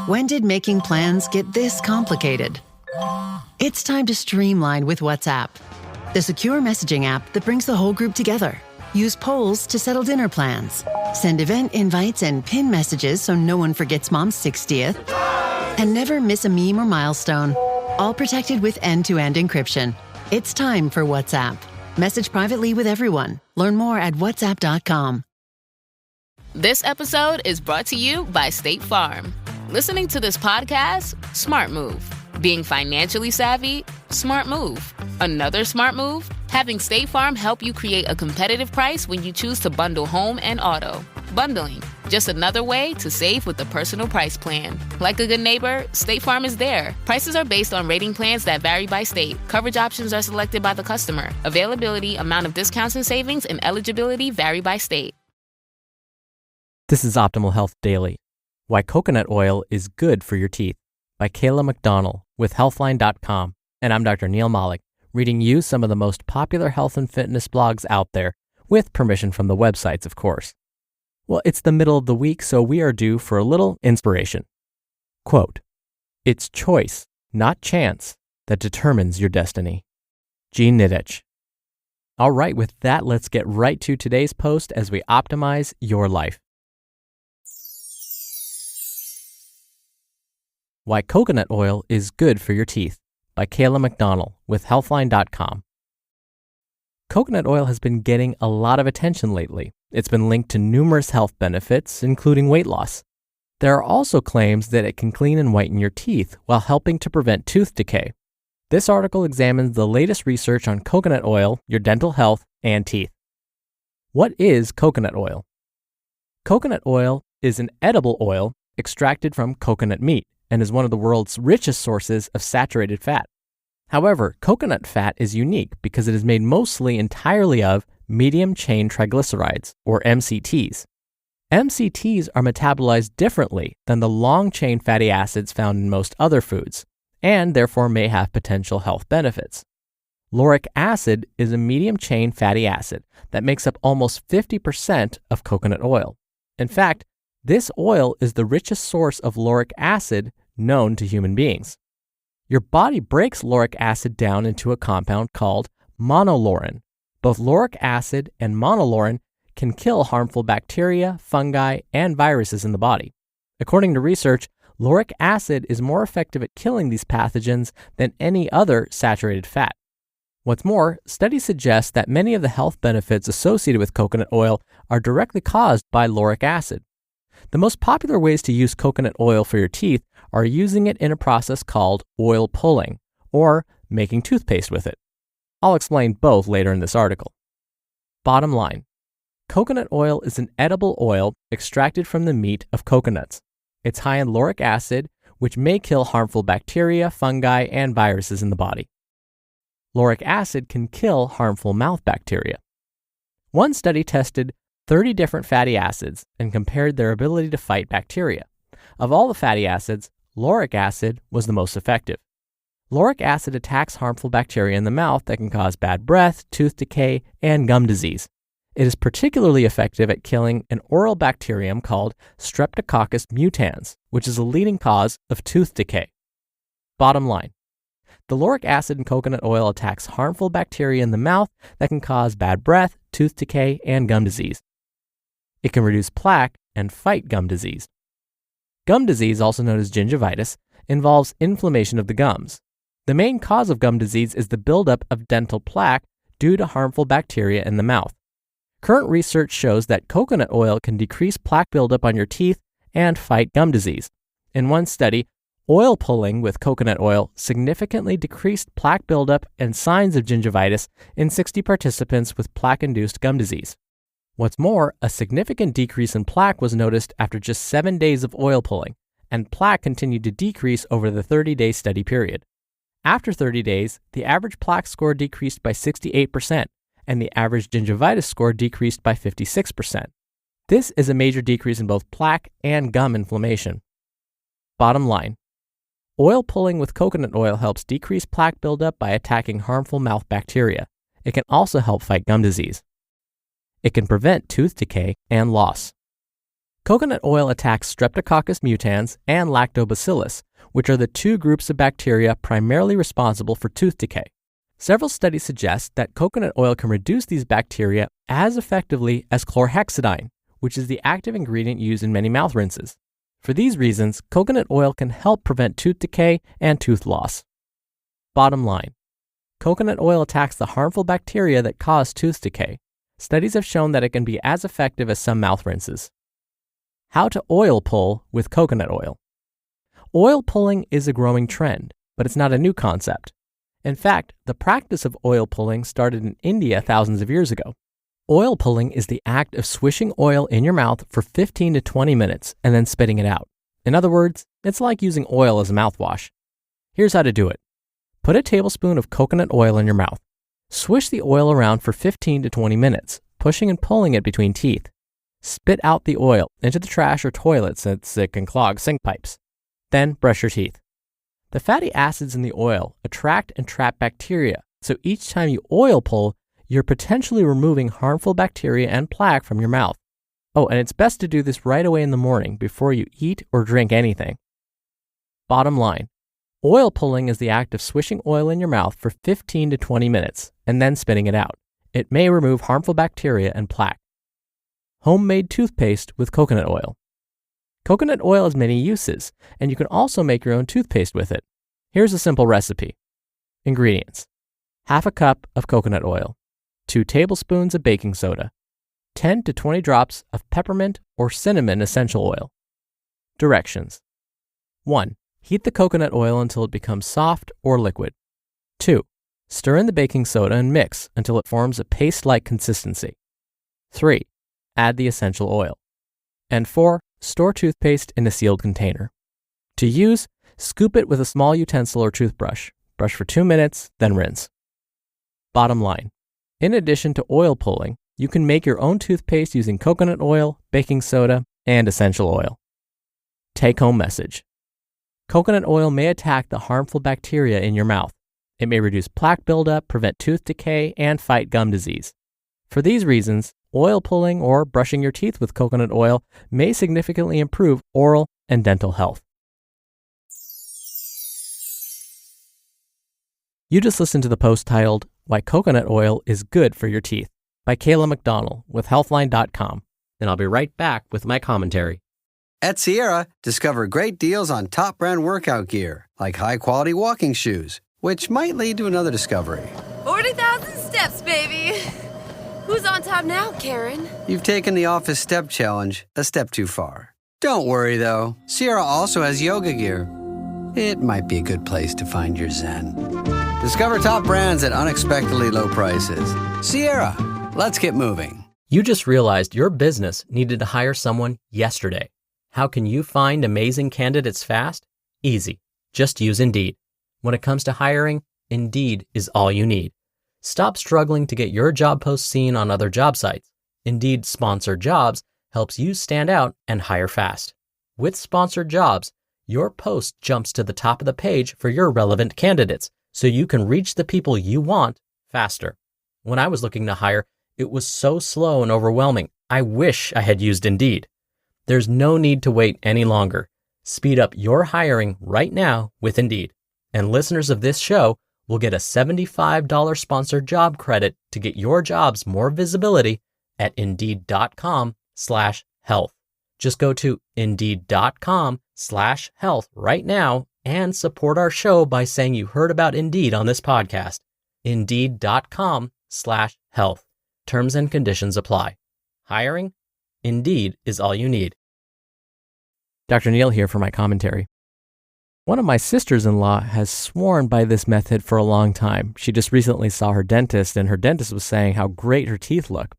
When did making plans get this complicated? It's time to streamline with WhatsApp, the secure messaging app that brings the whole group together. Use polls to settle dinner plans. Send event invites and pin messages so no one forgets Mom's 60th. And never miss a meme or milestone. All protected with end-to-end encryption. It's time for WhatsApp. Message privately with everyone. Learn more at whatsapp.com. This episode is brought to you by State Farm. Listening to this podcast? Smart move. Being financially savvy? Smart move. Another smart move? Having State Farm help you create a competitive price when you choose to bundle home and auto. Bundling, just another way to save with the Personal Price Plan. Like a good neighbor, State Farm is there. Prices are based on rating plans that vary by state. Coverage options are selected by the customer. Availability, amount of discounts and savings, and eligibility vary by state. This is Optimal Health Daily. Why Coconut Oil is Good for Your Teeth by Kayla McDonell with Healthline.com. And I'm Dr. Neil Malik, reading you some of the most popular health and fitness blogs out there, with permission from the websites, of course. Well, it's the middle of the week, so we are due for a little inspiration. Quote, "It's choice, not chance, that determines your destiny." Gene Nidich. All right, with that, let's get right to today's post as we optimize your life. Why Coconut Oil is Good for Your Teeth by Kayla McDonell with Healthline.com. Coconut oil has been getting a lot of attention lately. It's been linked to numerous health benefits, including weight loss. There are also claims that it can clean and whiten your teeth while helping to prevent tooth decay. This article examines the latest research on coconut oil, your dental health, and teeth. What is coconut oil? Coconut oil is an edible oil extracted from coconut meat and is one of the world's richest sources of saturated fat. However, coconut fat is unique because it is made mostly entirely of medium-chain triglycerides, or MCTs. MCTs are metabolized differently than the long-chain fatty acids found in most other foods, and therefore may have potential health benefits. Lauric acid is a medium-chain fatty acid that makes up almost 50% of coconut oil. In fact, this oil is the richest source of lauric acid known to human beings. Your body breaks lauric acid down into a compound called monolaurin. Both lauric acid and monolaurin can kill harmful bacteria, fungi, and viruses in the body. According to research, lauric acid is more effective at killing these pathogens than any other saturated fat. What's more, studies suggest that many of the health benefits associated with coconut oil are directly caused by lauric acid. The most popular ways to use coconut oil for your teeth are using it in a process called oil pulling, or making toothpaste with it. I'll explain both later in this article. Bottom line, coconut oil is an edible oil extracted from the meat of coconuts. It's high in lauric acid, which may kill harmful bacteria, fungi, and viruses in the body. Lauric acid can kill harmful mouth bacteria. One study tested 30 different fatty acids and compared their ability to fight bacteria. Of all the fatty acids, lauric acid was the most effective. Lauric acid attacks harmful bacteria in the mouth that can cause bad breath, tooth decay, and gum disease. It is particularly effective at killing an oral bacterium called Streptococcus mutans, which is a leading cause of tooth decay. Bottom line, the lauric acid in coconut oil attacks harmful bacteria in the mouth that can cause bad breath, tooth decay, and gum disease. It can reduce plaque and fight gum disease. Gum disease, also known as gingivitis, involves inflammation of the gums. The main cause of gum disease is the buildup of dental plaque due to harmful bacteria in the mouth. Current research shows that coconut oil can decrease plaque buildup on your teeth and fight gum disease. In one study, oil pulling with coconut oil significantly decreased plaque buildup and signs of gingivitis in 60 participants with plaque-induced gum disease. What's more, a significant decrease in plaque was noticed after just 7 days of oil pulling, and plaque continued to decrease over the 30-day study period. After 30 days, the average plaque score decreased by 68%, and the average gingivitis score decreased by 56%. This is a major decrease in both plaque and gum inflammation. Bottom line, oil pulling with coconut oil helps decrease plaque buildup by attacking harmful mouth bacteria. It can also help fight gum disease. It can prevent tooth decay and loss. Coconut oil attacks Streptococcus mutans and Lactobacillus, which are the two groups of bacteria primarily responsible for tooth decay. Several studies suggest that coconut oil can reduce these bacteria as effectively as chlorhexidine, which is the active ingredient used in many mouth rinses. For these reasons, coconut oil can help prevent tooth decay and tooth loss. Bottom line, coconut oil attacks the harmful bacteria that cause tooth decay. Studies have shown that it can be as effective as some mouth rinses. How to oil pull with coconut oil. Oil pulling is a growing trend, but it's not a new concept. In fact, the practice of oil pulling started in India thousands of years ago. Oil pulling is the act of swishing oil in your mouth for 15 to 20 minutes and then spitting it out. In other words, it's like using oil as a mouthwash. Here's how to do it. Put a tablespoon of coconut oil in your mouth. Swish the oil around for 15 to 20 minutes, pushing and pulling it between teeth. Spit out the oil into the trash or toilet since it can clog sink pipes. Then brush your teeth. The fatty acids in the oil attract and trap bacteria, so each time you oil pull, you're potentially removing harmful bacteria and plaque from your mouth. Oh, and it's best to do this right away in the morning before you eat or drink anything. Bottom line, oil pulling is the act of swishing oil in your mouth for 15 to 20 minutes and then spitting it out. It may remove harmful bacteria and plaque. Homemade toothpaste with coconut oil. Coconut oil has many uses, and you can also make your own toothpaste with it. Here's a simple recipe. Ingredients: half a cup of coconut oil, 2 tablespoons of baking soda, 10 to 20 drops of peppermint or cinnamon essential oil. Directions: 1. Heat the coconut oil until it becomes soft or liquid. 2. Stir in the baking soda and mix until it forms a paste-like consistency. 3. Add the essential oil. And 4. Store toothpaste in a sealed container. To use, scoop it with a small utensil or toothbrush. Brush for 2 minutes, then rinse. Bottom line, in addition to oil pulling, you can make your own toothpaste using coconut oil, baking soda, and essential oil. Take-home message. Coconut oil may attack the harmful bacteria in your mouth. It may reduce plaque buildup, prevent tooth decay, and fight gum disease. For these reasons, oil pulling or brushing your teeth with coconut oil may significantly improve oral and dental health. You just listened to the post titled, Why Coconut Oil is Good for Your Teeth by Kayla McDonell with Healthline.com. And I'll be right back with my commentary. At Sierra, discover great deals on top brand workout gear, like high-quality walking shoes, which might lead to another discovery. 40,000 steps, baby! Who's on top now, Karen? You've taken the office step challenge a step too far. Don't worry, though. Sierra also has yoga gear. It might be a good place to find your zen. Discover top brands at unexpectedly low prices. Sierra, let's get moving. You just realized your business needed to hire someone yesterday. How can you find amazing candidates fast? Easy. Just use Indeed. When it comes to hiring, Indeed is all you need. Stop struggling to get your job post seen on other job sites. Indeed Sponsored Jobs helps you stand out and hire fast. With Sponsored Jobs, your post jumps to the top of the page for your relevant candidates, so you can reach the people you want faster. When I was looking to hire, it was so slow and overwhelming. I wish I had used Indeed. There's no need to wait any longer. Speed up your hiring right now with Indeed. And listeners of this show will get a $75 sponsored job credit to get your jobs more visibility at Indeed.com/health. Just go to Indeed.com/health right now and support our show by saying you heard about Indeed on this podcast. Indeed.com/health. Terms and conditions apply. Hiring? Indeed is all you need. Dr. Neil here for my commentary. One of my sisters-in-law has sworn by this method for a long time. She just recently saw her dentist, and her dentist was saying how great her teeth look.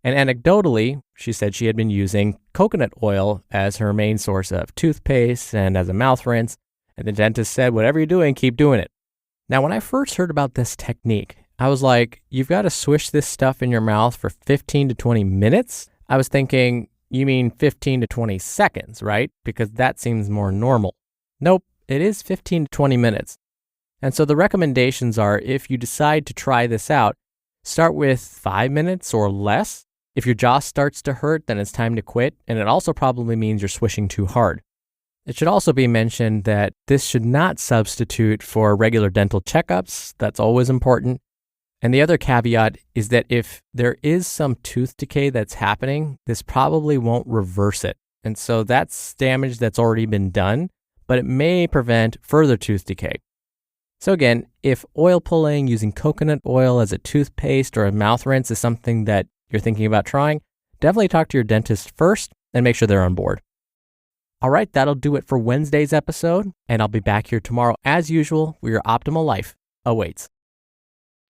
And anecdotally, she said she had been using coconut oil as her main source of toothpaste and as a mouth rinse, and the dentist said, whatever you're doing, keep doing it. Now, when I first heard about this technique, I was like, you've got to swish this stuff in your mouth for 15 to 20 minutes? I was thinking, you mean 15 to 20 seconds, right? Because that seems more normal. Nope. It is 15 to 20 minutes. And so the recommendations are, if you decide to try this out, start with 5 minutes or less. If your jaw starts to hurt, then it's time to quit, and it also probably means you're swishing too hard. It should also be mentioned that this should not substitute for regular dental checkups. That's always important. And the other caveat is that if there is some tooth decay that's happening, this probably won't reverse it. And so that's damage that's already been done, but it may prevent further tooth decay. So again, if oil pulling using coconut oil as a toothpaste or a mouth rinse is something that you're thinking about trying, definitely talk to your dentist first and make sure they're on board. All right, that'll do it for Wednesday's episode, and I'll be back here tomorrow as usual where your optimal life awaits.